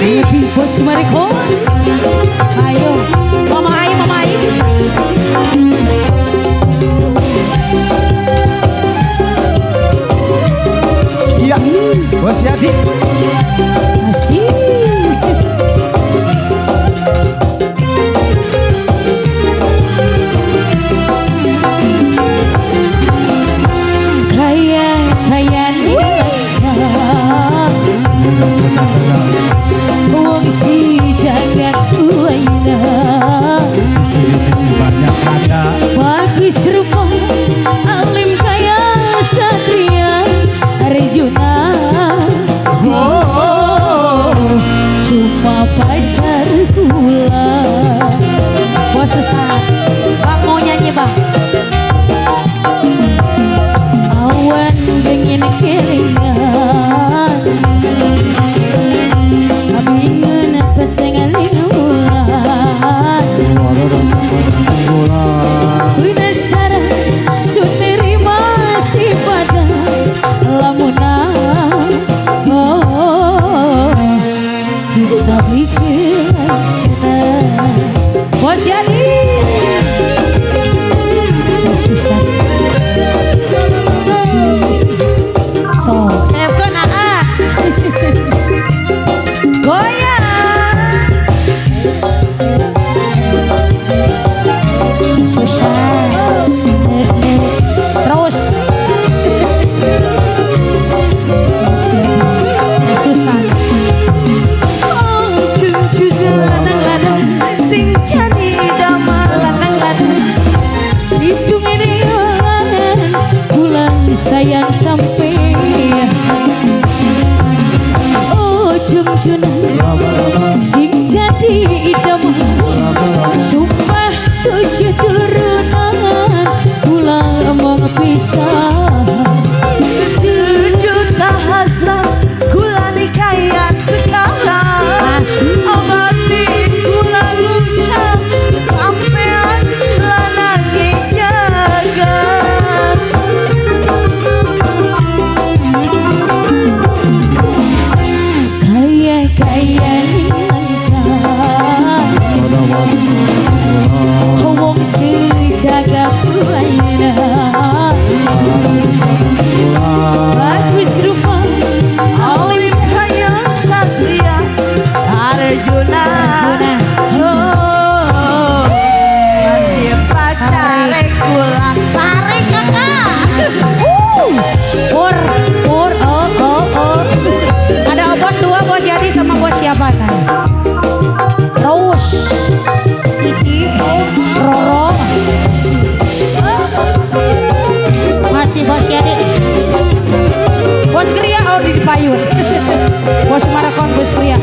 Yati. Bos Mariko. Ayo, Mama Ai, Mama Ai. Iya, Bos Yati. Asik. Kaya wong si jagat kuaina Sini banyak ada. bagus rupa alim kaya satria Arjuna. Cuma pacar kula. Bos sesat Bang mau nyanyi bang. Awan pengen kelingan abingan petengalin ulan Winasara suteri masih pada lamuna. Cinta bikin senang. Bos Yadi susah. So, saya bukan anak. Goyang. Susah. Terus. Susah. Oh, juga lanang-lanang sing jadi damar lanang-lanang. Hitung ini bulan sayang sampai ujung-ujung sing jadi idam. Sumpah 7 turunan pulang emang pisah. Sejuta hasrat kula nikaya sekarang. Obati kula ucap sampean lanangi jaga. Kaya wong sejagat kuaina bagus rupa alim kaya satria Arjuna. Dia pacare kula tarik kakak. Pur, oh. Ada bos 2, bos Yadi sama bos siapa tadi? Terus Iki, Roro, masih bos Yadi, bos Gria, oh di payung, bos Marakon, bos Gria.